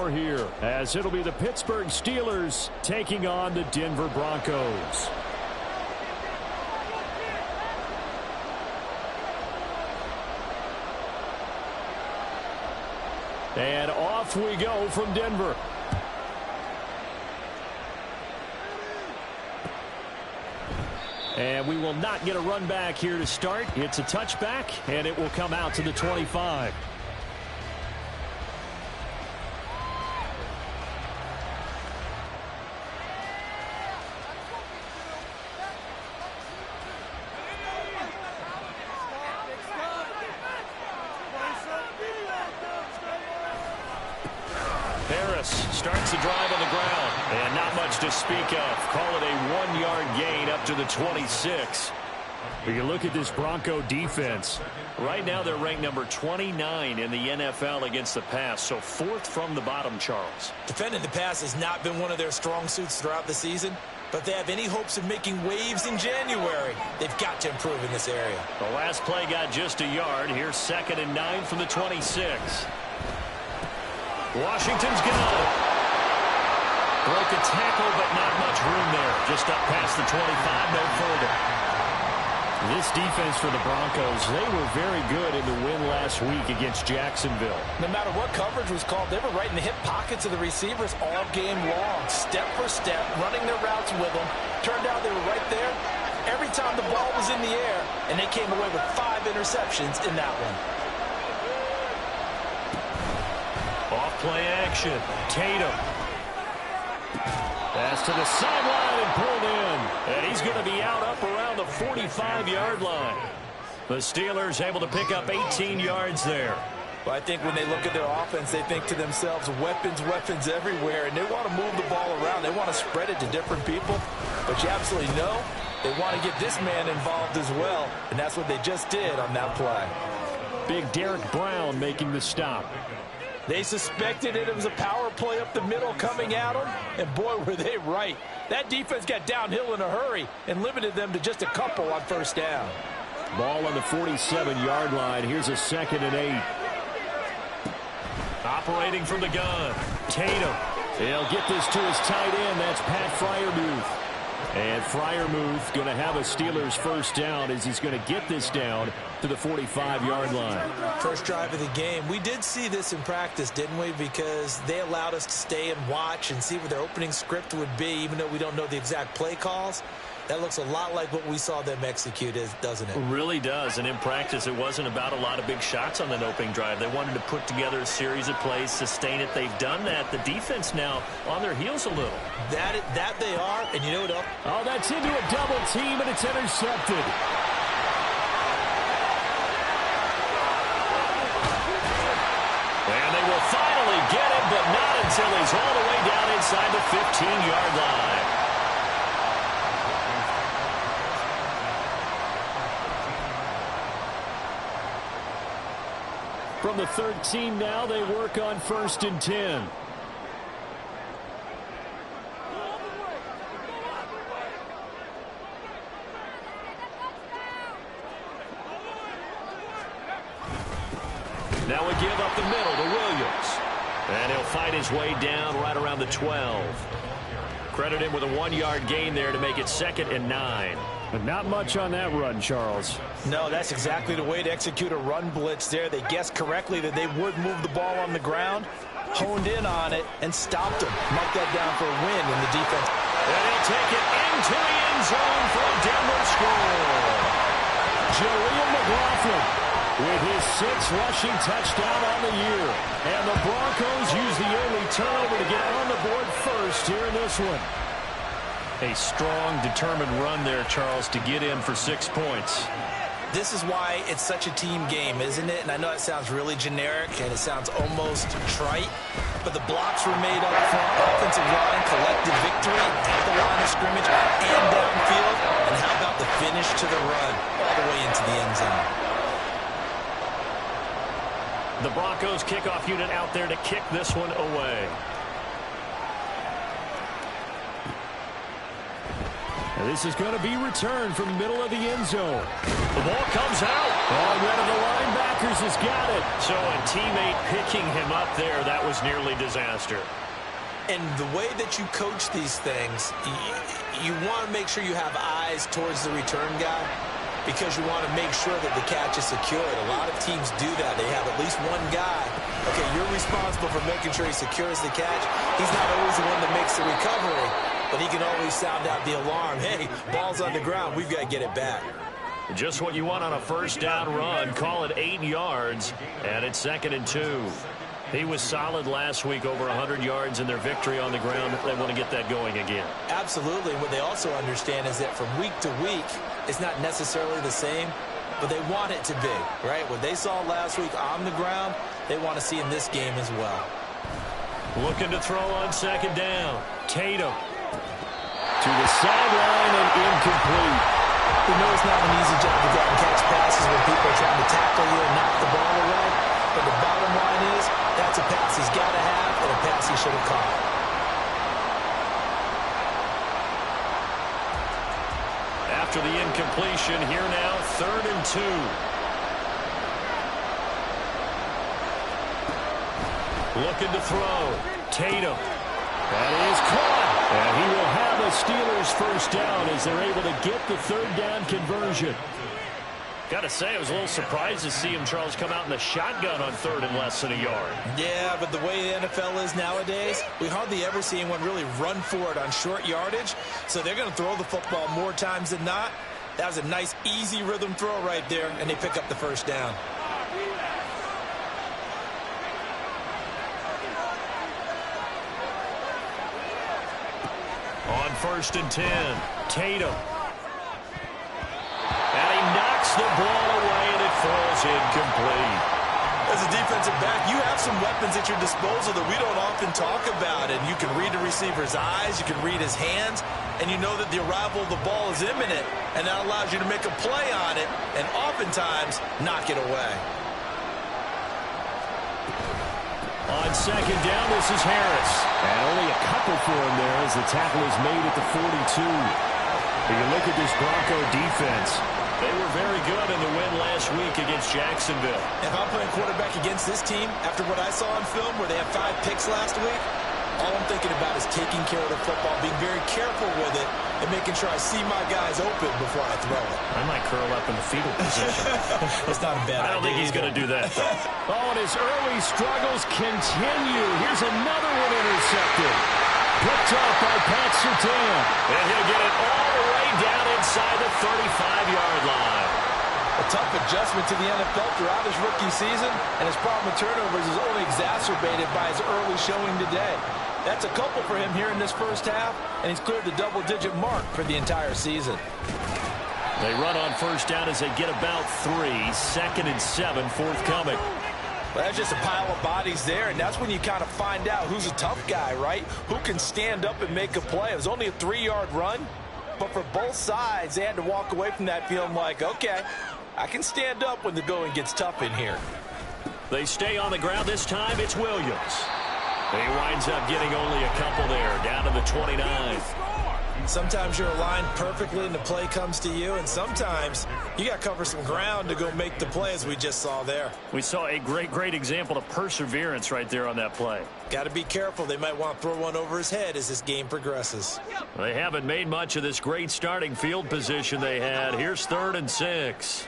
score here, as it'll be the Pittsburgh Steelers taking on the Denver Broncos. And off we go from Denver. And we will not get a run back here to start. It's a touchback, and it will come out to the 25. Starts the drive on the ground, and not much to speak of. Call it a 1-yard gain up to the 26. When you look at this Bronco defense, right now they're ranked number 29 in the NFL against the pass, so 4th from the bottom, Charles. Defending the pass has not been one of their strong suits throughout the season, but if they have any hopes of making waves in January, they've got to improve in this area. The last play got just a yard. Here's 2nd and 9 from the 26. Washington's got it. Broke a tackle, but not much room there. Just up past the 25, no further. This defense for the Broncos, they were very good in the win last week against Jacksonville. No matter what coverage was called, they were right in the hip pockets of the receivers all game long. Step for step, running their routes with them. Turned out they were right there every time the ball was in the air, and they came away with 5 interceptions in that one. Off-play action. Tatum. Pass to the sideline and pulled in. And he's going to be out up around the 45-yard line. The Steelers able to pick up 18 yards there. Well, I think when they look at their offense, they think to themselves, weapons, weapons everywhere. And they want to move the ball around. They want to spread it to different people. But you absolutely know they want to get this man involved as well. And that's what they just did on that play. Big Derek Brown making the stop. They suspected it was a power play up the middle coming at them, and boy, were they right. That defense got downhill in a hurry and limited them to just a couple on 1st down. Ball on the 47-yard line. Here's a 2nd and 8. Operating from the gun. Tatum. He'll get this to his tight end. That's Pat Freiermuth. And Freiermuth going to have a Steelers 1st down as he's going to get this down to the 45-yard line. First drive of the game. We did see this in practice, didn't we? Because they allowed us to stay and watch and see what their opening script would be, even though we don't know the exact play calls. That looks a lot like what we saw them execute, doesn't it? It really does. And in practice, it wasn't about a lot of big shots on that opening drive. They wanted to put together a series of plays, sustain it. They've done that. The defense now on their heels a little. That they are. And you know what else? Oh, that's into a double team, and it's intercepted. And they will finally get him, but not until he's all the way down inside the 15-yard line. From the 13 now, they work on 1st and 10. Now we give up the middle to Williams. And he'll fight his way down right around the 12. Credit him with a 1-yard gain there to make it 2nd and 9. But not much on that run, Charles. No, that's exactly the way to execute a run blitz there. They guessed correctly that they would move the ball on the ground, honed in on it, and stopped them. Marked that down for a win in the defense. And he'll take it into the end zone for a Denver score. Jaleel McLaughlin with his 6th rushing touchdown on the year. And the Broncos use the early turnover to get on the board first here in this one. A strong, determined run there, Charles, to get in for 6 points. This is why it's such a team game, isn't it? And I know it sounds really generic and it sounds almost trite, but the blocks were made up front. Offensive line collected victory at the line of scrimmage and downfield. And how about the finish to the run all the way into the end zone? The Broncos kickoff unit out there to kick this one away. And this is going to be returned from the middle of the end zone. The ball comes out. Oh, one of the linebackers has got it. So a teammate picking him up there, that was nearly disaster. And the way that you coach these things, you want to make sure you have eyes towards the return guy because you want to make sure that the catch is secured. A lot of teams do that. They have at least one guy. Okay, you're responsible for making sure he secures the catch. He's not always the one that makes the recovery, but he can always sound out the alarm. Hey, ball's on the ground. We've got to get it back. Just what you want on a first down run. Call it 8 yards, and it's 2nd and 2. He was solid last week, over 100 yards in their victory on the ground. They want to get that going again. Absolutely. What they also understand is that from week to week, it's not necessarily the same, but they want it to be, right? What they saw last week on the ground, they want to see in this game as well. Looking to throw on 2nd down. Tatum. To the sideline and incomplete. You know it's not an easy job to go out and catch passes when people are trying to tackle you and knock the ball away. But the bottom line is, that's a pass he's got to have and a pass he should have caught. After the incompletion, here now, 3rd and 2. Looking to throw. Tatum. That is caught. And he will have a Steelers first down as they're able to get the 3rd down conversion. Got to say, I was a little surprised to see him, Charles, come out in the shotgun on 3rd and less than a yard. Yeah, but the way the NFL is nowadays, we hardly ever see anyone really run for it on short yardage. So they're going to throw the football more times than not. That was a nice, easy rhythm throw right there, and they pick up the first down. On 1st and 10, Tatum. And he knocks the ball away, and it falls incomplete. As a defensive back, you have some weapons at your disposal that we don't often talk about. And you can read the receiver's eyes, you can read his hands, and you know that the arrival of the ball is imminent. And that allows you to make a play on it and oftentimes knock it away. On 2nd down, this is Harris. And only a couple for him there as the tackle is made at the 42. But you look at this Bronco defense. They were very good in the win last week against Jacksonville. If I'm playing quarterback against this team, after what I saw on film where they had 5 picks last week, all I'm thinking about is taking care of the football, being very careful with it, and making sure I see my guys open before I throw it. I might curl up in the fetal position. That's not a bad idea. I don't think he's going to do that, though. Oh, and his early struggles continue. Here's another one intercepted. Picked up by Pat Surtain. And he'll get it all the way down inside the 35-yard line. A tough adjustment to the NFL throughout his rookie season, and his problem with turnovers is only exacerbated by his early showing today. That's a couple for him here in this first half, and he's cleared the double-digit mark for the entire season. They run on 1st down as they get about 3. 2nd and 7 forthcoming. Well, that's just a pile of bodies there, and that's when you kind of find out who's a tough guy, right? Who can stand up and make a play. It was only a 3-yard run, but for both sides, they had to walk away from that feeling like, okay, I can stand up when the going gets tough in here. They stay on the ground this time. It's Williams. He winds up getting only a couple there, down to the 29. Sometimes you're aligned perfectly and the play comes to you, and sometimes you got to cover some ground to go make the play, as we just saw there. We saw a great example of perseverance right there on that play. Got to be careful. They might want to throw one over his head as this game progresses. They haven't made much of this great starting field position they had. Here's 3rd and 6.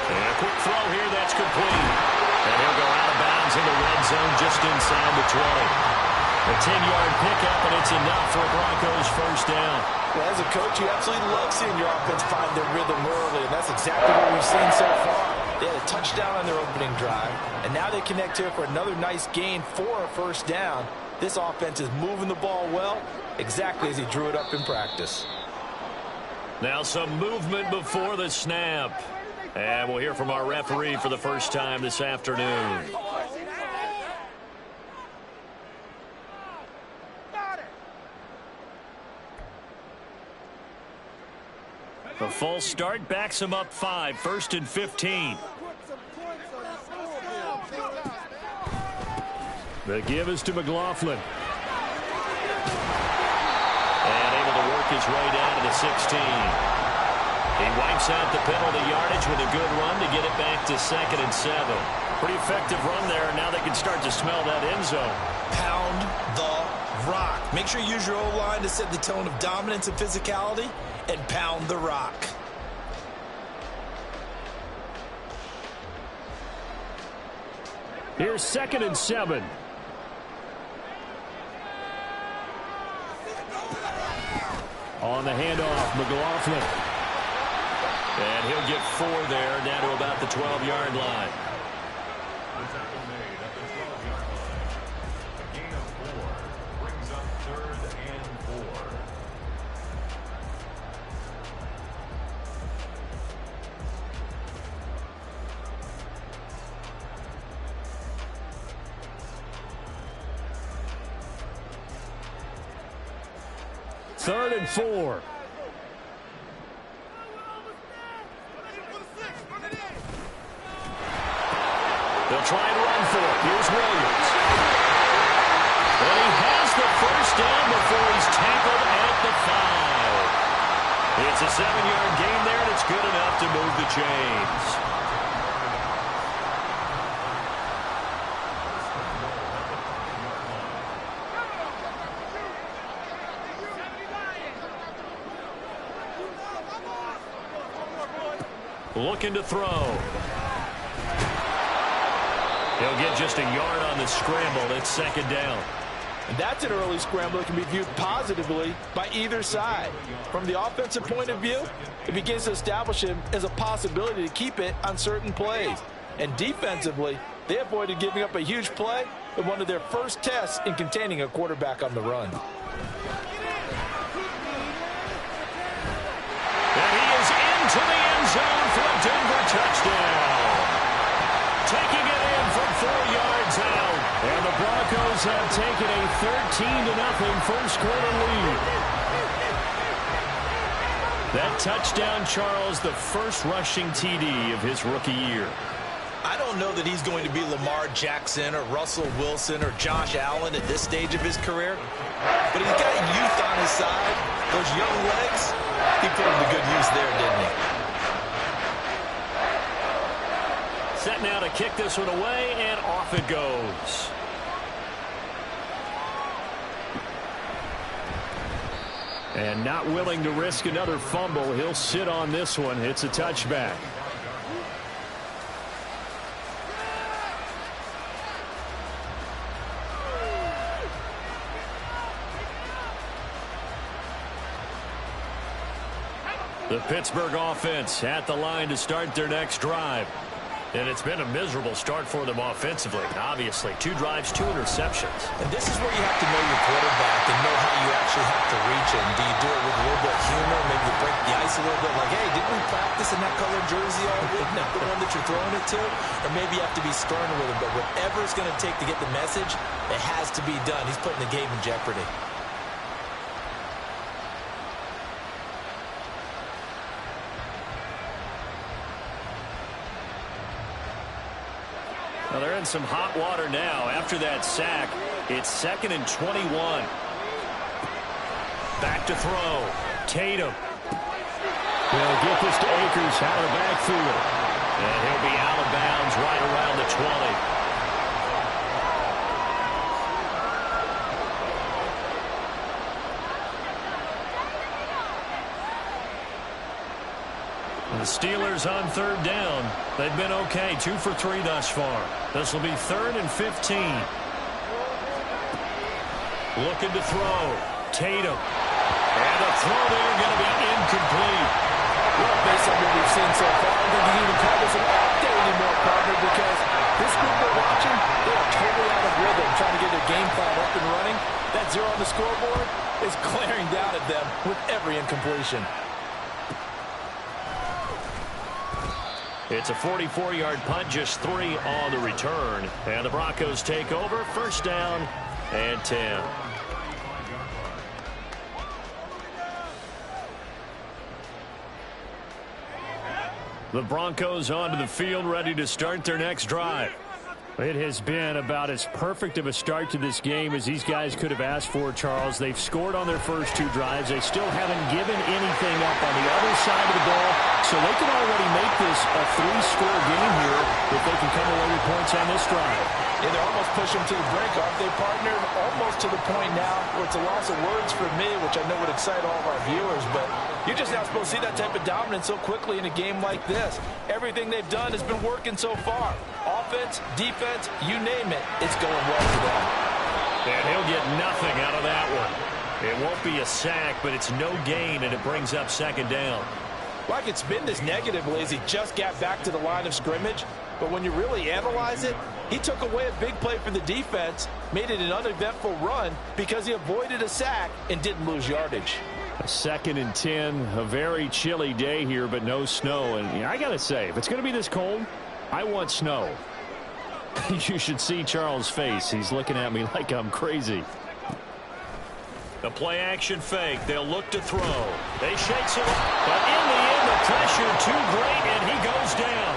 And a quick throw here, that's complete. And he'll go out of bounds in the red zone just inside the 20. A 10-yard pickup, and it's enough for a Broncos first down. Well, as a coach, you absolutely love seeing your offense find their rhythm early, and that's exactly what we've seen so far. They had a touchdown on their opening drive, and now they connect here for another nice gain for a first down. This offense is moving the ball well, exactly as he drew it up in practice. Now some movement before the snap. And we'll hear from our referee for the first time this afternoon. The false start backs him up 5, 1st and 15. The give is to McLaughlin. his way down to the 16. He wipes out the penalty yardage with a good run to get it back to 2nd and 7. Pretty effective run there, and now they can start to smell that end zone. Pound the rock. Make sure you use your O-line to set the tone of dominance and physicality, and pound the rock. Here's 2nd and 7. On the handoff, McLaughlin. And he'll get 4 there, down to about the 12-yard line. A gain of 4 brings up 3rd and 4. Third and 4. They'll try and run for it. Here's Williams. And he has the first down before he's tackled at the 5. It's a 7-yard gain there, and it's good enough to move the chains. Looking to throw. He'll get just a yard on the scramble. It's 2nd down. And that's an early scramble that can be viewed positively by either side. From the offensive point of view, it begins to establish him as a possibility to keep it on certain plays. And defensively, they avoided giving up a huge play in one of their first tests in containing a quarterback on the run. And he is into the end zone for a Denver touchdown. Taking it in from 4 yards out. And the Broncos have taken a 13-0 first quarter lead. That touchdown, Charles, the first rushing TD of his rookie year. I don't know that he's going to be Lamar Jackson or Russell Wilson or Josh Allen at this stage of his career. But he's got youth on his side. Those young legs, he put them to good use there, didn't he? Set now to kick this one away, and off it goes. And not willing to risk another fumble, he'll sit on this one. It's a touchback. The Pittsburgh offense at the line to start their next drive. And it's been a miserable start for them offensively. Obviously, 2 drives, 2 interceptions. And this is where you have to know your quarterback and know how you actually have to reach him. Do you do it with a little bit of humor? Maybe you break the ice a little bit like, hey, didn't we practice in that colored jersey all week? Not the one that you're throwing it to? Or maybe you have to be stern with him. But whatever it's going to take to get the message, it has to be done. He's putting the game in jeopardy. Well, they're in some hot water now. After that sack, it's 2nd and 21. Back to throw. Tatum. He'll get this to Akers out of the backfield. And he'll be out of bounds right around the 20. The Steelers on 3rd down. They've been okay, 2 for 3 thus far. This will be 3rd and 15. Looking to throw. Tatum. And the throw there going to be incomplete. Well, based on what we've seen so far, I don't think you can even call this an off day anymore, partner, because this group we're watching, they are totally out of rhythm, trying to get their game plan up and running. That 0 on the scoreboard is glaring down at them with every incompletion. It's a 44-yard punt, just 3 on the return. And the Broncos take over, 1st down and 10. The Broncos onto the field, ready to start their next drive. It has been about as perfect of a start to this game as these guys could have asked for, Charles. They've scored on their first 2 drives. They still haven't given anything up on the other side of the ball, so they can already make this a 3-score game here if they can come away with points on this drive. Yeah, they're almost pushing them to the break. Aren't they, partner? Almost to the point now where it's a loss of words for me, which I know would excite all of our viewers, but you're just not supposed to see that type of dominance so quickly in a game like this. Everything they've done has been working so far. Offense, defense, you name it, it's going well for them. And he'll get nothing out of that one. It won't be a sack, but it's no gain, and it brings up 2nd down. Like it's been this negatively as he just got back to the line of scrimmage, but when you really analyze it, he took away a big play for the defense, made it an uneventful run because he avoided a sack and didn't lose yardage. A 2nd and 10, a very chilly day here, but no snow. And I got to say, if it's going to be this cold, I want snow. You should see Charles' face. He's looking at me like I'm crazy. The play action fake. They'll look to throw. They shakes it up. But in the end, the pressure too great, and he goes down.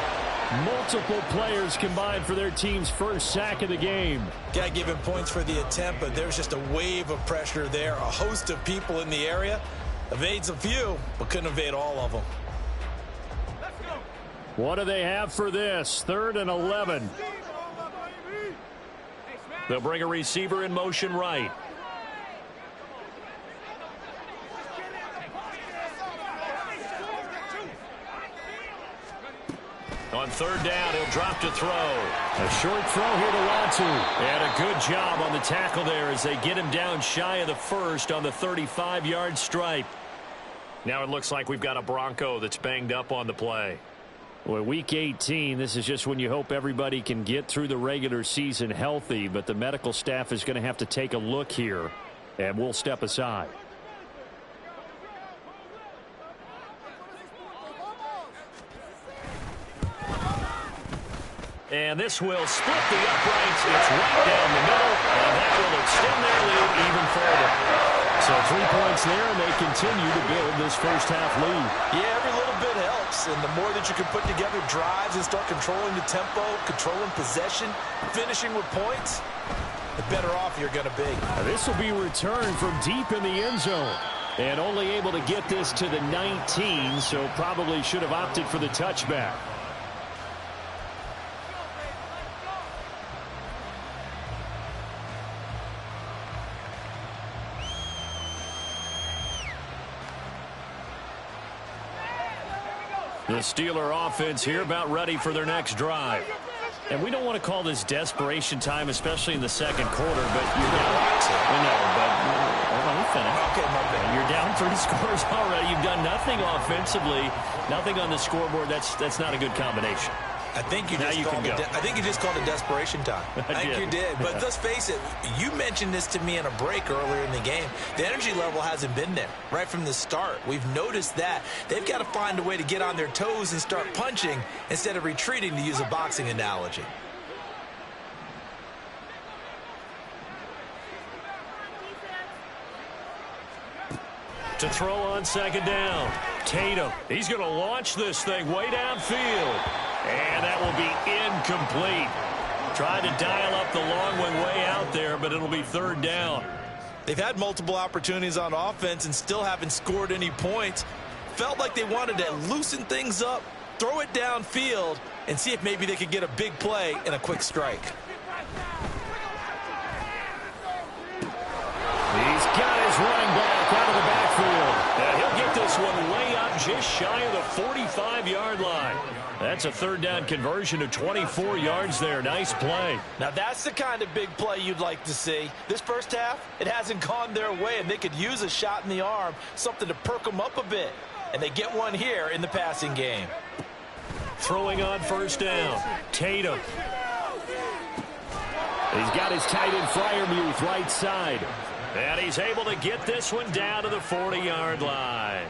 Multiple players combined for their team's first sack of the game. Got to give him points for the attempt, but there's just a wave of pressure there. A host of people in the area. Evades a few, but couldn't evade all of them. What do they have for this? 3rd and 11. They'll bring a receiver in motion right. On 3rd down, he'll drop to throw. A short throw here to Latu. And a good job on the tackle there as they get him down shy of the 1st on the 35-yard stripe. Now it looks like we've got a Bronco that's banged up on the play. Well, week 18, this is just when you hope everybody can get through the regular season healthy, but the medical staff is going to have to take a look here, and we'll step aside. And this will split the uprights. It's right down the middle, and that will extend their lead even further. So 3 points there, and they continue to build this first-half lead. Yeah, every little bit helps, and the more that you can put together drives and start controlling the tempo, controlling possession, finishing with points, the better off you're going to be. Now, this will be returned from deep in the end zone. And only able to get this to the 19, so probably should have opted for the touchback. The Steeler offense here about ready for their next drive. And we don't want to call this desperation time, especially in the 2nd quarter, but you're down. Let me finish. Okay, my bad. You're down 3 scores already. You've done nothing offensively, nothing on the scoreboard. That's not a good combination. I think you just called it desperation time. I think you did. But let's face it, you mentioned this to me in a break earlier in the game. The energy level hasn't been there right from the start. We've noticed that. They've got to find a way to get on their toes and start punching instead of retreating, to use a boxing analogy. To throw on 2nd down. Tatum. He's going to launch this thing way downfield. And that will be incomplete. Tried to dial up the long one way out there, but it'll be 3rd down. They've had multiple opportunities on offense and still haven't scored any points. Felt like they wanted to loosen things up, throw it downfield, and see if maybe they could get a big play and a quick strike. He's got his running back out of the backfield. And he'll get this one way up just shy of the 45-yard line. That's a 3rd down conversion of 24 yards there. Nice play. Now that's the kind of big play you'd like to see. This first half, it hasn't gone their way, and they could use a shot in the arm, something to perk them up a bit. And they get one here in the passing game. Throwing on 1st down. Tatum. He's got his tight end Freiermuth right side. And he's able to get this one down to the 40-yard line.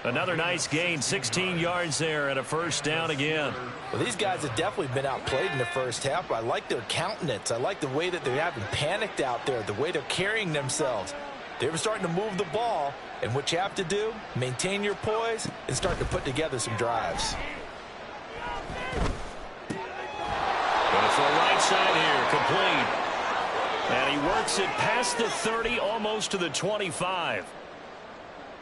Another nice gain, 16 yards there, and a 1st down again. Well, these guys have definitely been outplayed in the first half, but I like their countenance. I like the way that they haven't panicked out there, the way they're carrying themselves. They're starting to move the ball, and what you have to do, maintain your poise and start to put together some drives. Going to for a right side here, complete. And he works it past the 30, almost to the 25.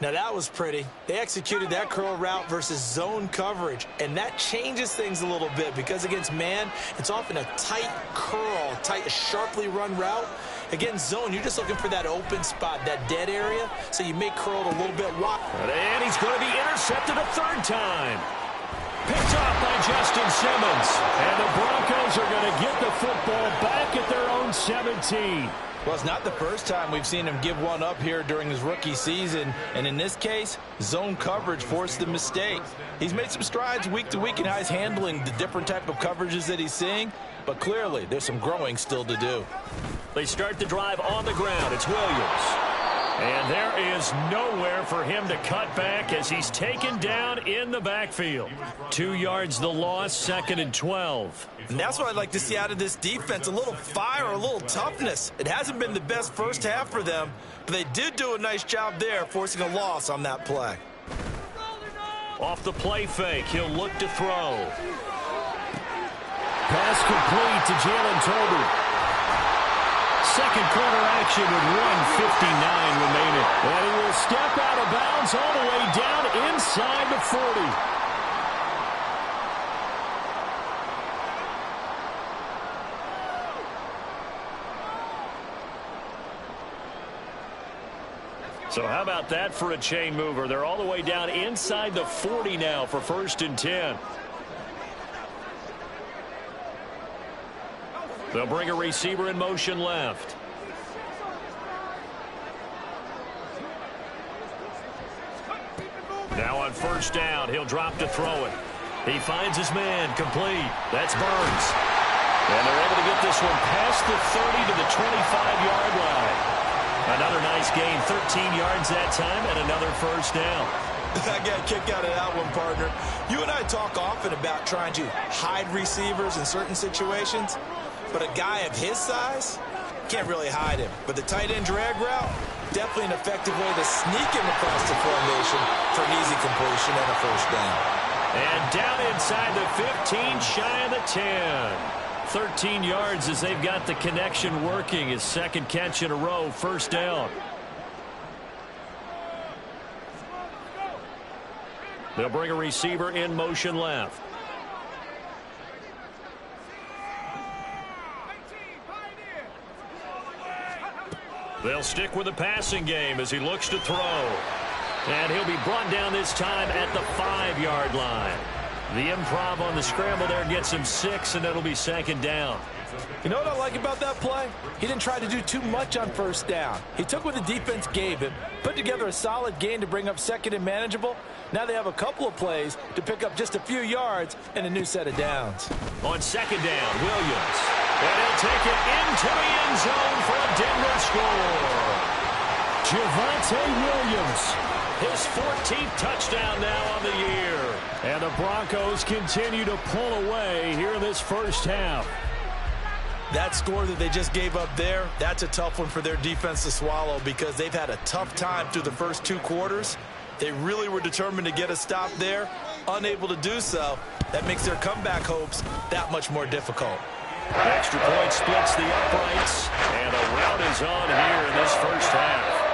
Now that was pretty. They executed that curl route versus zone coverage, and that changes things a little bit because against man, it's often a tight curl, tight, sharply run route. Against zone, you're just looking for that open spot, that dead area, so you may curl it a little bit wide. And he's going to be intercepted a third time. Picked off by Justin Simmons. And the Broncos are going to get the football back at their own 17. Well, it's not the first time we've seen him give one up here during his rookie season. And in this case, zone coverage forced the mistake. He's made some strides week to week in how he's handling the different type of coverages that he's seeing. But clearly, there's some growing still to do. They start the drive on the ground. It's Williams. And there is nowhere for him to cut back as he's taken down in the backfield. 2 yards the loss, 2nd and 12. And that's what I'd like to see out of this defense, a little fire, a little toughness. It hasn't been the best first half for them, but they did do a nice job there, forcing a loss on that play. Off the play fake, he'll look to throw. Pass complete to Jalen Tolbert. Second quarter action with 1:59 remaining. And he will step out of bounds all the way down inside the 40. So how about that for a chain mover? They're all the way down inside the 40 now for 1st and 10. They'll bring a receiver in motion left. Now on 1st down, he'll drop to throw it. He finds his man, complete. That's Burns. And they're able to get this one past the 30 to the 25-yard line. Another nice gain, 13 yards that time, and another 1st down. I got a kick out of that one, partner. You and I talk often about trying to hide receivers in certain situations. But a guy of his size, can't really hide him. But the tight end drag route, definitely an effective way to sneak him across the formation for an easy completion and a 1st down. And down inside the 15, shy of the 10. 13 yards as they've got the connection working. His 2nd catch in a row, 1st down. They'll bring a receiver in motion left. They'll stick with the passing game as he looks to throw. And he'll be brought down this time at the 5-yard line. The improv on the scramble there gets him 6, and it'll be 2nd down. You know what I like about that play? He didn't try to do too much on 1st down. He took what the defense gave him, put together a solid gain to bring up 2nd and manageable. Now they have a couple of plays to pick up just a few yards and a new set of downs. On 2nd down, Williams. And he'll take it into the end zone for a Denver score. Javonte Williams, his 14th touchdown now on the year. And the Broncos continue to pull away here in this 1st half. That score that they just gave up there, that's a tough one for their defense to swallow because they've had a tough time through the first 2 quarters. They really were determined to get a stop there, unable to do so. That makes their comeback hopes that much more difficult. Extra point splits the uprights, and a rout is on here in this 1st half.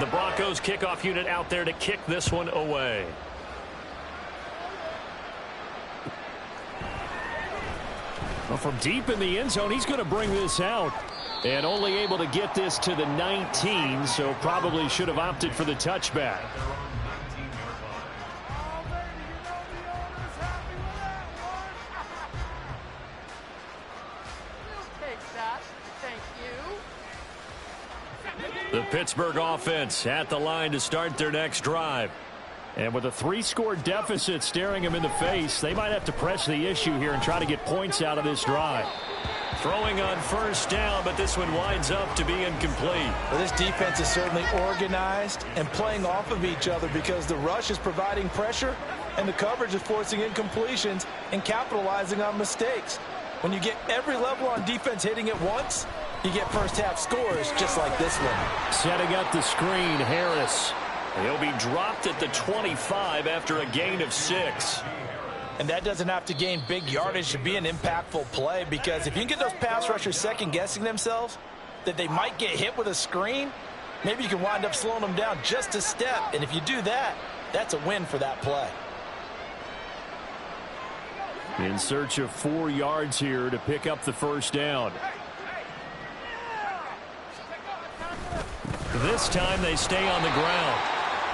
The Broncos kickoff unit out there to kick this one away. Well, from deep in the end zone, he's going to bring this out. And only able to get this to the 19, so probably should have opted for the touchback. The Pittsburgh offense at the line to start their next drive. And with a 3-score deficit staring them in the face, they might have to press the issue here and try to get points out of this drive. Throwing on 1st down, but this one winds up to be incomplete. Well, this defense is certainly organized and playing off of each other because the rush is providing pressure and the coverage is forcing incompletions and capitalizing on mistakes. When you get every level on defense hitting at once, you get 1st half scores just like this one. Setting up the screen, Harris. He'll be dropped at the 25 after a gain of 6. And that doesn't have to gain big yardage to be an impactful play, because if you can get those pass rushers second-guessing themselves that they might get hit with a screen, maybe you can wind up slowing them down just a step. And if you do that, that's a win for that play. In search of 4 yards here to pick up the first down. This time they stay on the ground.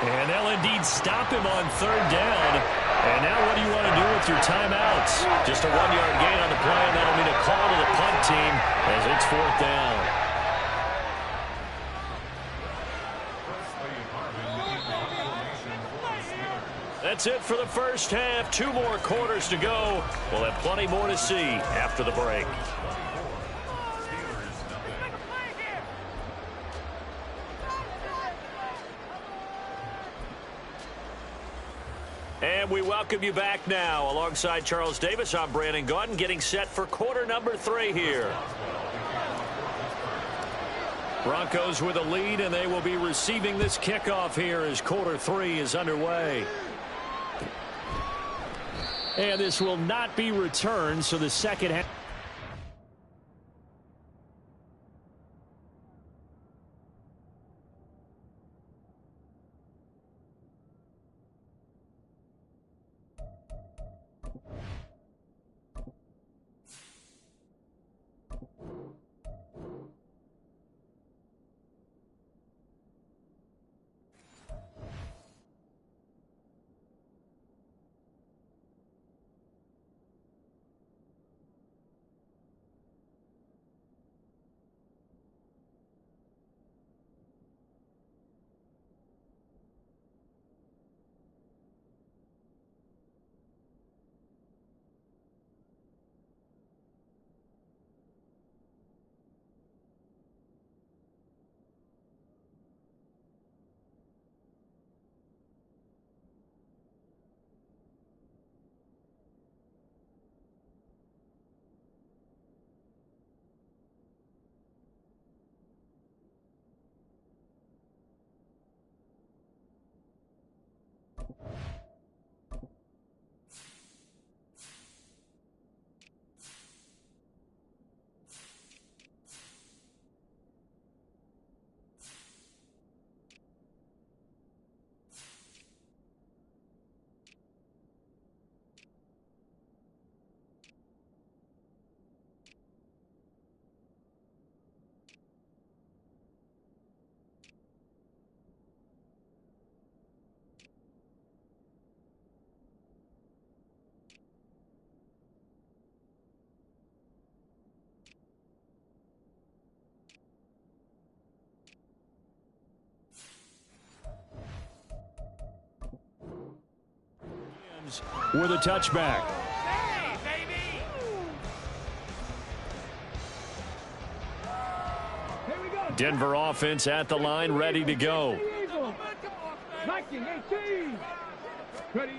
And they'll indeed stop him on 3rd down. And now what do you want to do with your timeouts? Just a 1-yard gain on the play, and that'll mean a call to the punt team as it's 4th down. That's it for the first half. 2 more quarters to go. We'll have plenty more to see after the break. And we welcome you back now. Alongside Charles Davis, I'm Brandon Gaudin, getting set for quarter number 3 here. Broncos with a lead, and they will be receiving this kickoff here as quarter 3 is underway. And this will not be returned, so the second half. With a touchback. Hey, baby! Here we go. Denver offense at the line, ready to go. 19-18. Ready.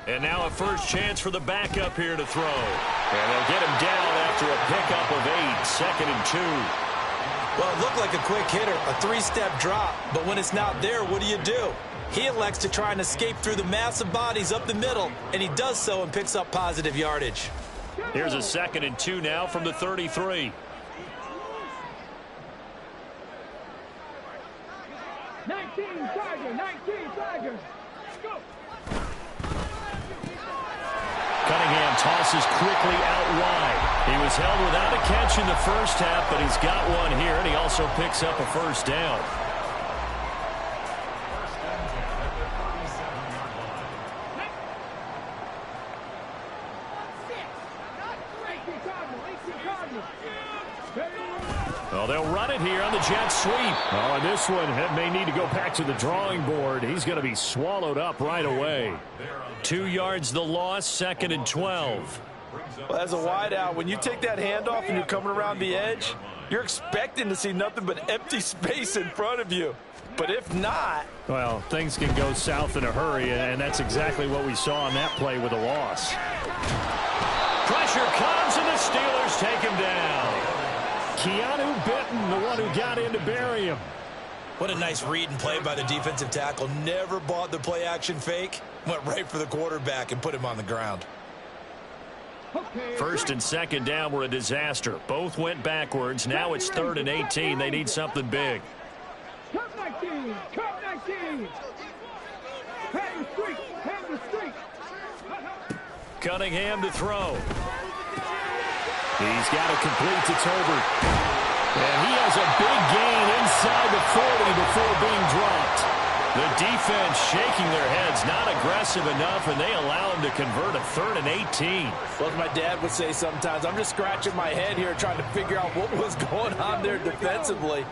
And now a first chance for the backup here to throw. And they'll get him down after a pickup of 8, 2nd and 2. Well, it looked like a quick hitter, a 3-step drop. But when it's not there, what do? He elects to try and escape through the massive bodies up the middle, and he does so and picks up positive yardage. Here's a 2nd and 2 now from the 33. 19 Tiger. Go. Cunningham tosses quickly out wide. He was held without a catch in the first half, but he's got one here, and he also picks up a first down. Well, they'll run it here on the jet sweep. Oh, and this one may need to go back to the drawing board. He's going to be swallowed up right away. 2 yards the loss, 2nd and 12. Well, as a wideout, when you take that handoff and you're coming around the edge, you're expecting to see nothing but empty space in front of you. But if not, well, things can go south in a hurry, and that's exactly what we saw on that play with a loss. Pressure comes, and the Steelers take him down. Keanu Benton, the one who got in to bury him. What a nice read and play by the defensive tackle. Never bought the play-action fake. Went right for the quarterback and put him on the ground. First and second down were a disaster. Both went backwards. Now it's 3rd and 18. They need something big. Come 19. Come 19. Hand the streak. Hand the streak. Cunningham to throw. He's got to complete to Tolbert. And he has a big gain inside the 40 before being dropped. The defense shaking their heads, not aggressive enough, and they allow him to convert a 3rd and 18. Well, as my dad would say sometimes, I'm just scratching my head here trying to figure out what was going on there defensively.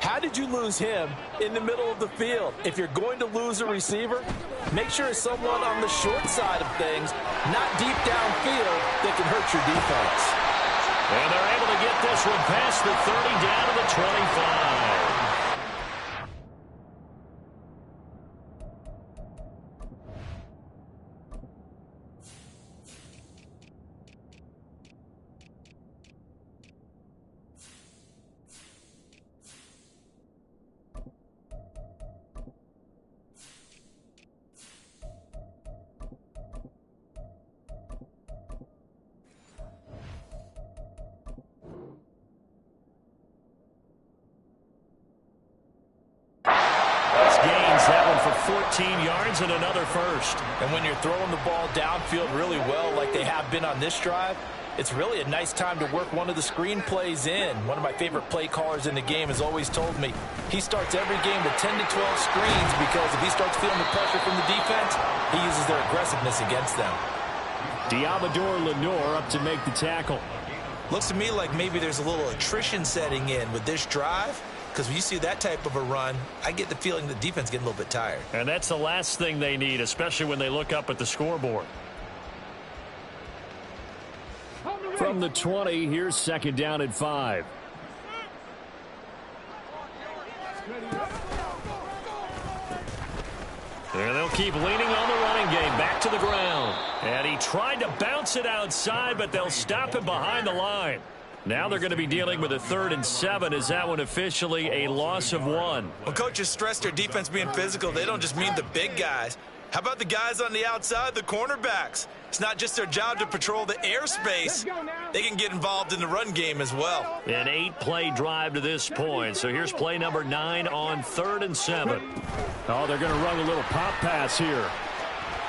How did you lose him in the middle of the field? If you're going to lose a receiver, make sure it's someone on the short side of things, not deep downfield, that can hurt your defense. And they're able to get this one past the 30 down to the 25. Gains that one for 14 yards and another first. And when you're throwing the ball downfield really well like they have been on this drive, it's really a nice time to work one of the screen plays in. One of my favorite play callers in the game has always told me he starts every game with 10 to 12 screens because if he starts feeling the pressure from the defense, he uses their aggressiveness against them. Diamador Lenore up to make the tackle. Looks to me like maybe there's a little attrition setting in with this drive. Because when you see that type of a run, I get the feeling the defense getting a little bit tired. And that's the last thing they need, especially when they look up at the scoreboard. From the 20, here's 2nd down and 5. And they'll keep leaning on the running game. Back to the ground. And he tried to bounce it outside, but they'll stop him behind the line. Now they're going to be dealing with a 3rd and 7. Is that one officially a loss of 1? When coaches stress their defense being physical, they don't just mean the big guys. How about the guys on the outside, the cornerbacks? It's not just their job to patrol the airspace. They can get involved in the run game as well. An 8-play drive to this point. So here's play number 9 on 3rd and 7. Oh, they're going to run a little pop pass here.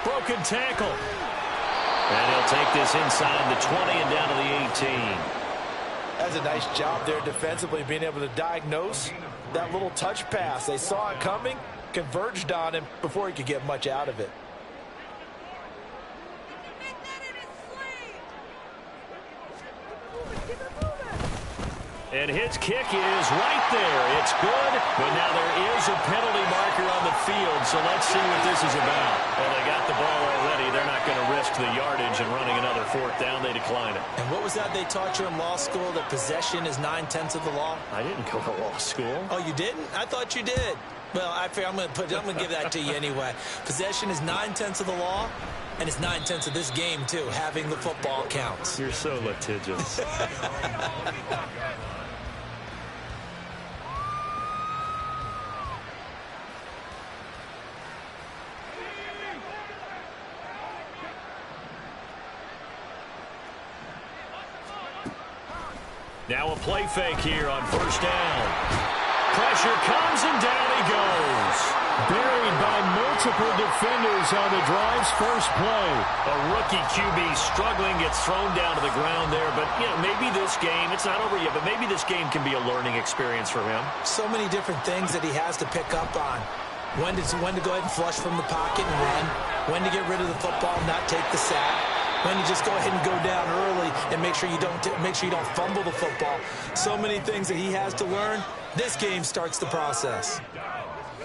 Broken tackle. And he'll take this inside the 20 and down to the 18. That's a nice job there defensively, being able to diagnose that little touch pass. They saw it coming, converged on him before he could get much out of it. And his kick is right there. It's good, but now there is a penalty marker on the field, so let's see what this is about. Well, they got the ball already. They're not going to risk the yardage and running another 4th down. They decline it. And what was that they taught you in law school, that possession is 9/10 of the law? I didn't go to law school. Oh, you didn't? I thought you did. Well, I'm going to give that to you anyway. Possession is 9/10 of the law, and it's 9/10 of this game, too. Having the football counts. You're so litigious. Now a play fake here on 1st down. Pressure comes and down he goes. Buried by multiple defenders on the drive's first play. A rookie QB struggling, gets thrown down to the ground there. But, you know, maybe this game, it's not over yet, but maybe this game can be a learning experience for him. So many different things that he has to pick up on. When to go ahead and flush from the pocket and run. When to get rid of the football and not take the sack. When you just go ahead and go down early and make sure you don't fumble the football. So many things that he has to learn. This game starts the process.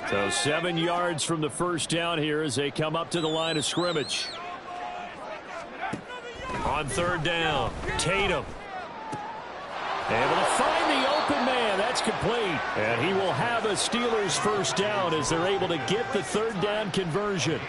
So 7 yards from the 1st down here as they come up to the line of scrimmage. On 3rd down, Tatum. Able to find the open man. That's complete. And he will have a Steelers 1st down as they're able to get the 3rd down conversion.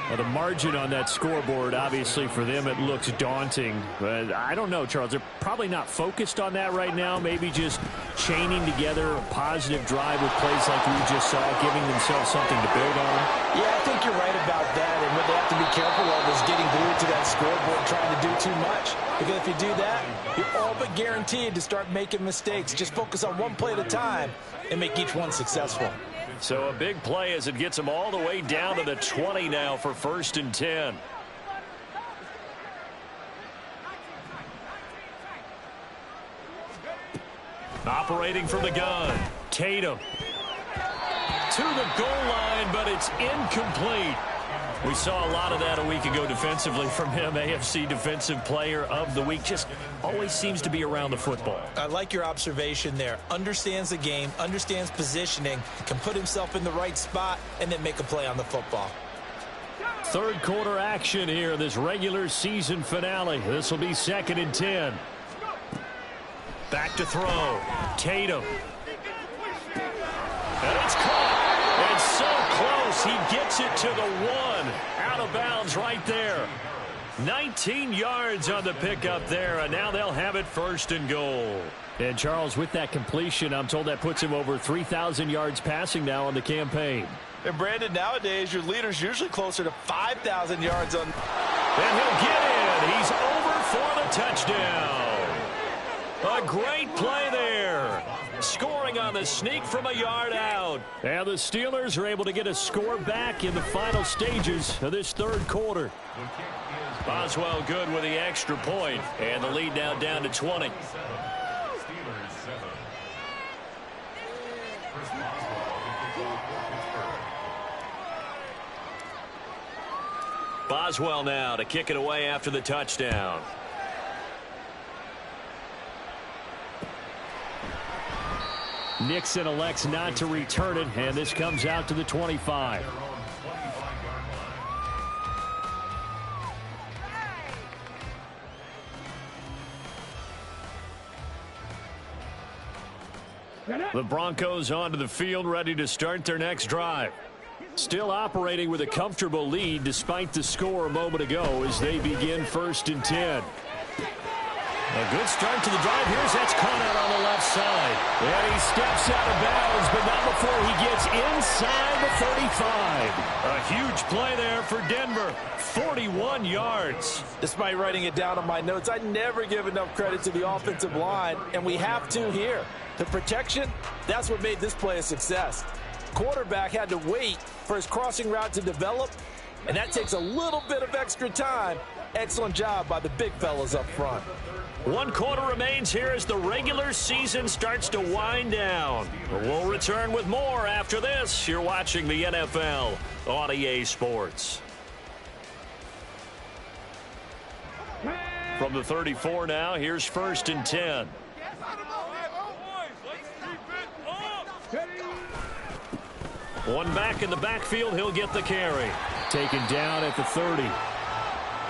Well, the margin on that scoreboard, obviously, for them, it looks daunting. But I don't know, Charles. They're probably not focused on that right now. Maybe just chaining together a positive drive with plays like we just saw, giving themselves something to build on. Yeah, I think you're right about that. And what they have to be careful of is getting glued to that scoreboard, trying to do too much. Because if you do that, you're all but guaranteed to start making mistakes. Just focus on one play at a time and make each one successful. So a big play as it gets them all the way down to the 20 now for 1st and 10. Operating from the gun, Tatum. To the goal line, but it's incomplete. We saw a lot of that a week ago defensively from him. AFC Defensive Player of the Week. Just always seems to be around the football. I like your observation there. Understands the game, understands positioning, can put himself in the right spot, and then make a play on the football. Third quarter action here in this regular season finale. This will be 2nd and 10. Back to throw. Tatum. And it's caught. It's so close. He gets it to the 1. Out of bounds right there. 19 yards on the pickup there, and now they'll have it 1st and goal. And Charles, with that completion, I'm told that puts him over 3,000 yards passing now on the campaign. And Brandon, nowadays your leader's usually closer to 5,000 yards on. And he'll get in. He's over for the touchdown. A great play there. Scoring on the sneak from a yard out. And the Steelers are able to get a score back in the final stages of this third quarter. Boswell good with the extra point. And the lead now down to 20. Boswell now to kick it away after the touchdown. Nixon elects not to return it, and this comes out to the 25. The Broncos onto the field, ready to start their next drive. Still operating with a comfortable lead despite the score a moment ago as they begin 1st and 10. A good start to the drive. Here's that's caught out on the left side. And he steps out of bounds, but not before he gets inside the 35. A huge play there for Denver. 41 yards. Despite writing it down on my notes, I never give enough credit to the offensive line, and we have to here. The protection, that's what made this play a success. Quarterback had to wait for his crossing route to develop, and that takes a little bit of extra time. Excellent job by the big fellas up front. 1 quarter remains here as the regular season starts to wind down. We'll return with more after this. You're watching the NFL on EA Sports. From the 34 now, here's 1st and 10. One back in the backfield, he'll get the carry. Taken down at the 30.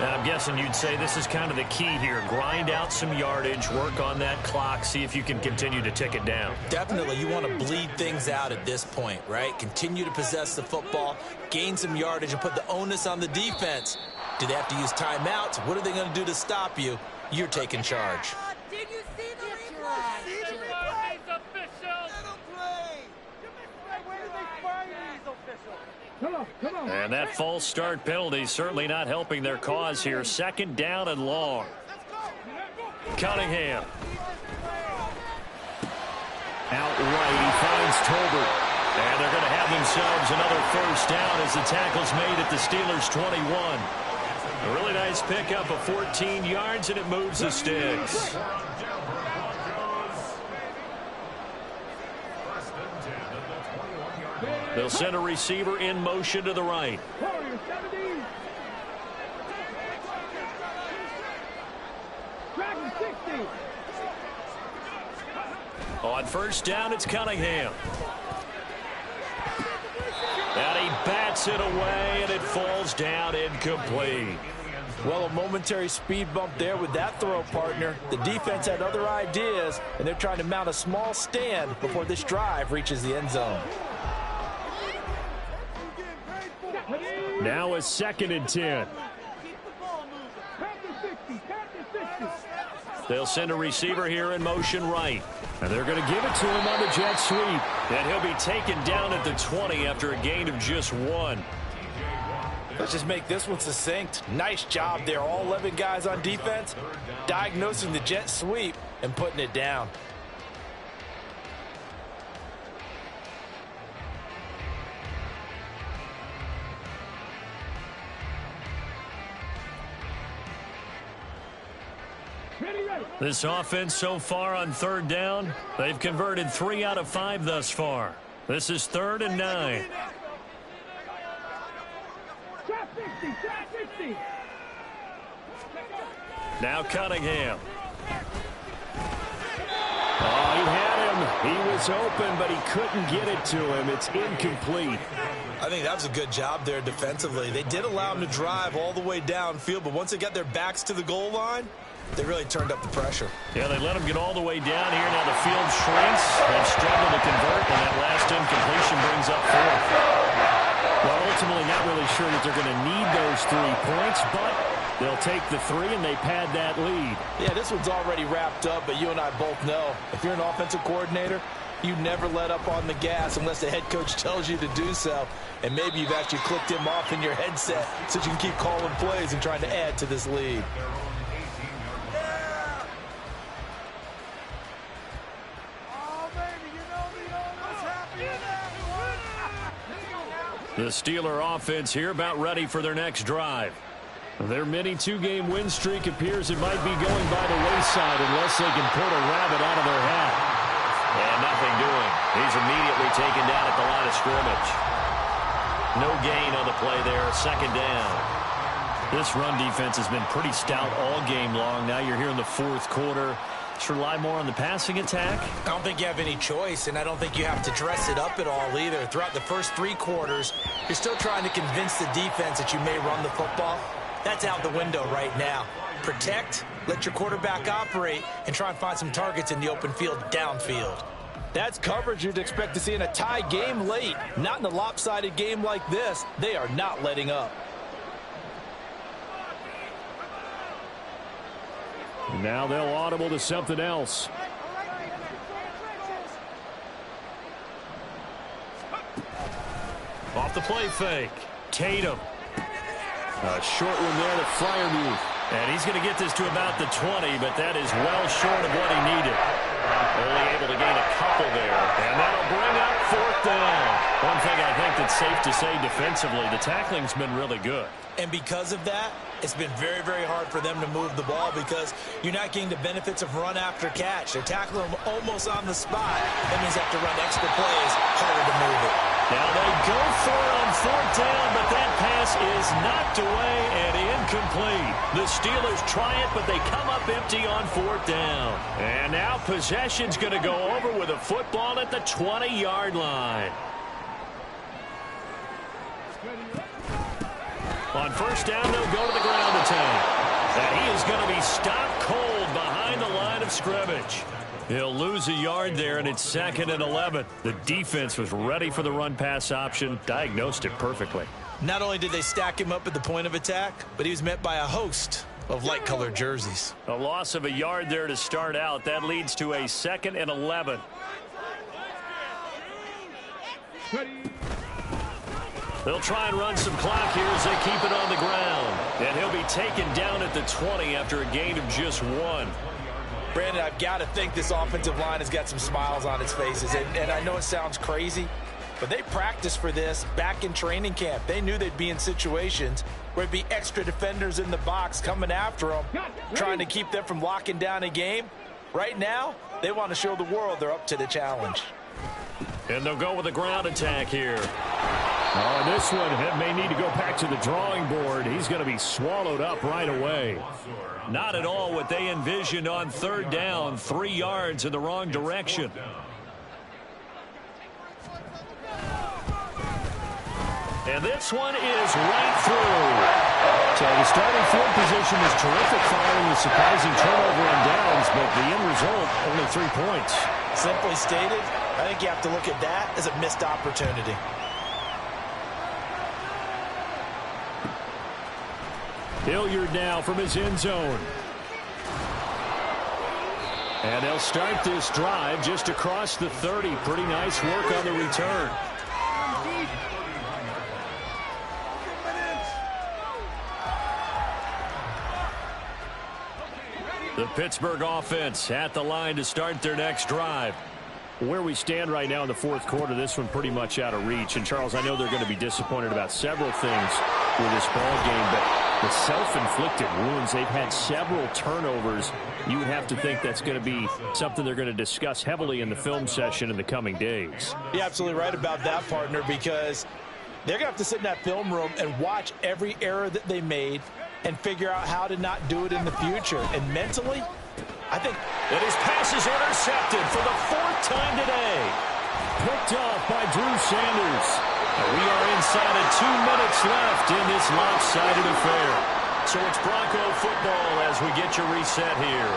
And I'm guessing you'd say this is kind of the key here. Grind out some yardage, work on that clock, see if you can continue to tick it down. Definitely, you want to bleed things out at this point, right? Continue to possess the football, gain some yardage, and put the onus on the defense. Do they have to use timeouts? What are they going to do to stop you? You're taking charge. Did you see the replay? See the replay? Where did they find these officials? Come on. And that false start penalty certainly not helping their cause here. 2nd down and long. Cunningham. Out right, he finds Tolbert. And they're going to have themselves another 1st down as the tackle's made at the Steelers' 21. A really nice pickup of 14 yards, and it moves the sticks. They'll send a receiver in motion to the right. On 1st down, it's Cunningham. And he bats it away, and it falls down incomplete. Well, a momentary speed bump there with that throw, partner. The defense had other ideas, and they're trying to mount a small stand before this drive reaches the end zone. Now a 2nd and 10. They'll send a receiver here in motion right. And they're going to give it to him on the jet sweep. And he'll be taken down at the 20 after a gain of just 1. Let's just make this one succinct. Nice job there. All 11 guys on defense diagnosing the jet sweep and putting it down. This offense so far on 3rd down, they've converted 3 out of 5 thus far. This is 3rd and 9. Now Cunningham. Oh, he had him. He was open, but he couldn't get it to him. It's incomplete. I think that was a good job there defensively. They did allow him to drive all the way downfield, but once they got their backs to the goal line, they really turned up the pressure. Yeah, they let him get all the way down here. Now the field shrinks. They've struggled to convert, and that last incompletion brings up 4th. Well, ultimately not really sure that they're going to need those 3 points, but they'll take the 3, and they pad that lead. Yeah, this one's already wrapped up, but you and I both know if you're an offensive coordinator, you never let up on the gas unless the head coach tells you to do so. And maybe you've actually clicked him off in your headset so you can keep calling plays and trying to add to this lead. The Steeler offense here about ready for their next drive. Their mini 2-game win streak appears it might be going by the wayside unless they can pull a rabbit out of their hat. And nothing doing. He's immediately taken down at the line of scrimmage. No gain on the play there. 2nd down. This run defense has been pretty stout all game long. Now you're here in the 4th quarter. Just rely more on the passing attack. I don't think you have any choice, and I don't think you have to dress it up at all either. Throughout the first 3 quarters, you're still trying to convince the defense that you may run the football. That's out the window right now. Protect, let your quarterback operate, and try and find some targets in the open field downfield. That's coverage you'd expect to see in a tie game late. Not in a lopsided game like this. They are not letting up. Now they'll audible to something else. Off the play fake. Tatum. A short one there to Freiermuth. And he's going to get this to about the 20, but that is well short of what he needed. Only able to gain a couple there. And that'll bring up 4th down. One thing I think that's safe to say defensively, the tackling's been really good. And because of that, it's been very, very hard for them to move the ball because you're not getting the benefits of run after catch. They're tackling them almost on the spot. That means they have to run extra plays, harder to move it. Now they go for it on 4th down, but that pass is knocked away and incomplete. The Steelers try it, but they come up empty on 4th down. And now possession's going to go over with a football at the 20-yard line. On 1st down, they'll go to the ground attack. And he is going to be stopped cold behind the line of scrimmage. He'll lose a yard there, and it's 2nd and 11. The defense was ready for the run-pass option, diagnosed it perfectly. Not only did they stack him up at the point of attack, but he was met by a host of light-colored jerseys. A loss of a yard there to start out. That leads to a 2nd and 11. They'll try and run some clock here as they keep it on the ground. And he'll be taken down at the 20 after a gain of just 1. Brandon, I've got to think this offensive line has got some smiles on its faces. And I know it sounds crazy, but they practiced for this back in training camp. They knew they'd be in situations where it'd be extra defenders in the box coming after them, trying to keep them from locking down a game. Right now, they want to show the world they're up to the challenge. And they'll go with a ground attack here. Oh, this one may need to go back to the drawing board. He's going to be swallowed up right away. Not at all what they envisioned on 3rd down. 3 yards in the wrong direction. And this one is right through. So the starting field position was terrific following the surprising turnover on downs, but the end result, only 3 points. Simply stated, I think you have to look at that as a missed opportunity. Hilliard now from his end zone. And they'll start this drive just across the 30. Pretty nice work on the return. The Pittsburgh offense at the line to start their next drive. Where we stand right now in the fourth quarter, this one pretty much out of reach. And, Charles, I know they're going to be disappointed about several things with this ball game, but the self-inflicted wounds, they've had several turnovers. You would have to think that's going to be something they're going to discuss heavily in the film session in the coming days. You're absolutely right about that, partner, because they're going to have to sit in that film room and watch every error that they made and figure out how to not do it in the future. And mentally, I think that his pass is intercepted for the fourth time today. Picked off by Drew Sanders. We are inside of 2 minutes left in this lopsided affair. So it's Bronco football as we get your reset here.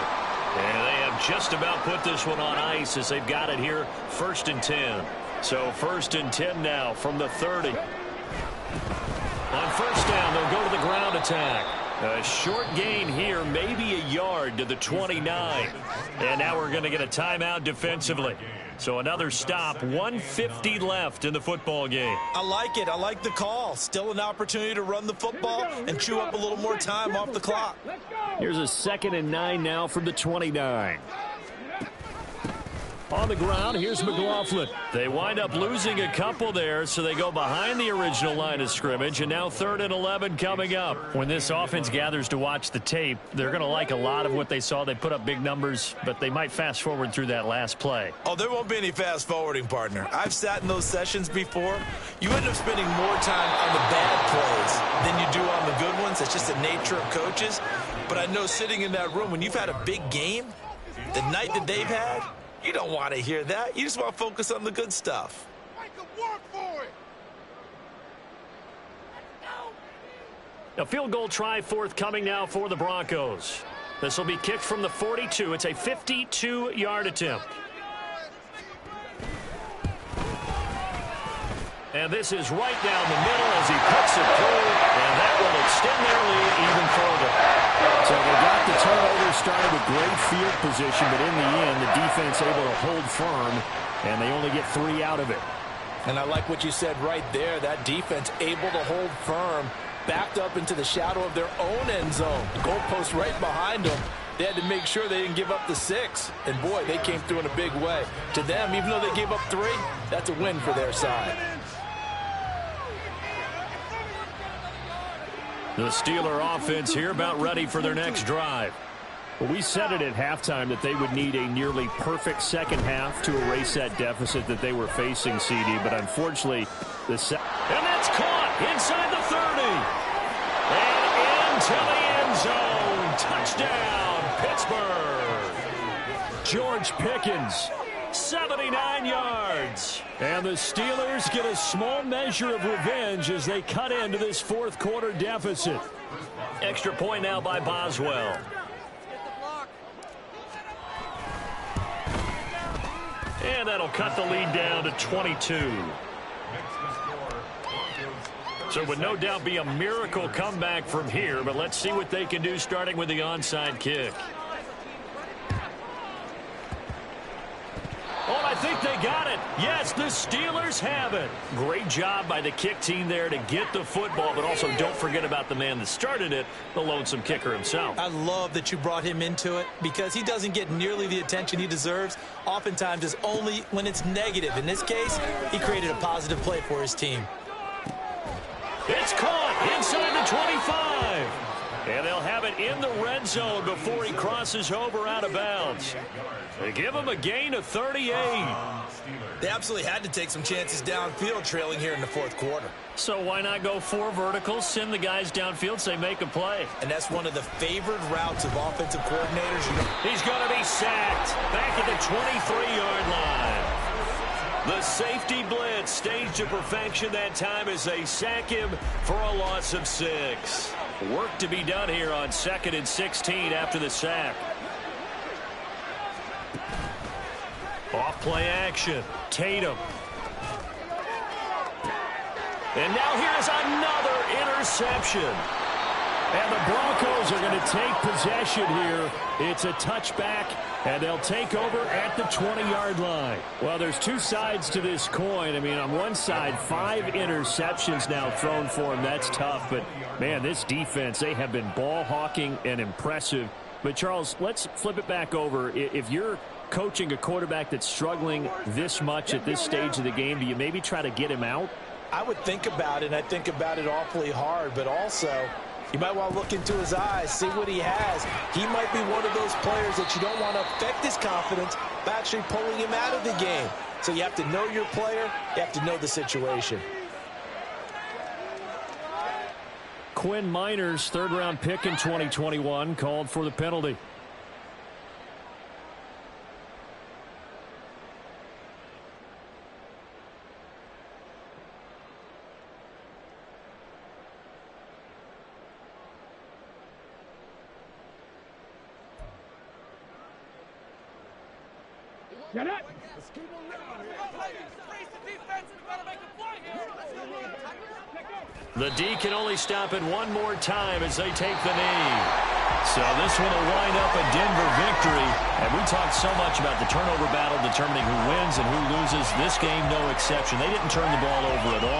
And they have just about put this one on ice as they've got it here, 1st and 10. So 1st and 10 now from the 30. On 1st down, they'll go to the ground attack. A short gain here, maybe a yard to the 29. And now we're going to get a timeout defensively. So another stop, 1:50 left in the football game. I like it. I like the call. Still an opportunity to run the football and chew up a little more time off the clock. Here's a 2nd and 9 now from the 29. On the ground, here's McLaughlin. They wind up losing a couple there, so they go behind the original line of scrimmage, and now 3rd and 11 coming up. When this offense gathers to watch the tape, they're going to like a lot of what they saw. They put up big numbers, but they might fast forward through that last play. Oh, there won't be any fast forwarding, partner. I've sat in those sessions before. You end up spending more time on the bad plays than you do on the good ones. It's just the nature of coaches. But I know sitting in that room, when you've had a big game, the night that they've had, you don't want to hear that. You just want to focus on the good stuff. A field goal try forthcoming now for the Broncos. This will be kicked from the 42. It's a 52-yard attempt. And this is right down the middle as he puts it through, and that will extend their lead even further. So they got the turnover started with great field position, but in the end, the defense able to hold firm, and they only get 3 out of it. And I like what you said right there. That defense able to hold firm, backed up into the shadow of their own end zone. The goalpost right behind them. They had to make sure they didn't give up the 6. And, boy, they came through in a big way. To them, even though they gave up 3, that's a win for their side. The Steeler offense here about ready for their next drive. Well, we said it at halftime that they would need a nearly perfect second half to erase that deficit that they were facing, CD, but unfortunately, and that's caught inside the 30. And into the end zone. Touchdown, Pittsburgh. George Pickens, 79 yards. And the Steelers get a small measure of revenge as they cut into this fourth quarter deficit. Extra point now by Boswell. And that'll cut the lead down to 22. So it would no doubt be a miracle comeback from here, but let's see what they can do starting with the onside kick. Oh, I think they got it. Yes, the Steelers have it. Great job by the kick team there to get the football, but also don't forget about the man that started it, the lonesome kicker himself. I love that you brought him into it because he doesn't get nearly the attention he deserves. Oftentimes, it's only when it's negative. In this case, he created a positive play for his team. It's caught inside the 25. And they'll have it in the red zone before he crosses over out of bounds. They give him a gain of 38. They absolutely had to take some chances downfield trailing here in the fourth quarter. So why not go 4 verticals, send the guys downfield, say make a play. And that's one of the favored routes of offensive coordinators. He's going to be sacked back at the 23-yard line. The safety blitz staged to perfection that time as they sack him for a loss of 6. Work to be done here on 2nd and 16 after the sack. Off play action. Tatum. And now here's another interception. And the Broncos are going to take possession here. It's a touchback, and they'll take over at the 20-yard line. Well, there's two sides to this coin. I mean, on one side, 5 interceptions now thrown for him. That's tough. But, man, this defense, they have been ball hawking and impressive. But, Charles, let's flip it back over. If you're coaching a quarterback that's struggling this much at this stage of the game, do you maybe try to get him out? I would think about it, and I think about it awfully hard. But also, you might want to look into his eyes, see what he has. He might be one of those players that you don't want to affect his confidence by actually pulling him out of the game. So you have to know your player. You have to know the situation. Quinn Miners, third-round pick in 2021, called for the penalty. Get up. The D can only stop it one more time as they take the knee. So this one will wind up a Denver victory. And we talked so much about the turnover battle determining who wins and who loses. This game, no exception. They didn't turn the ball over at all.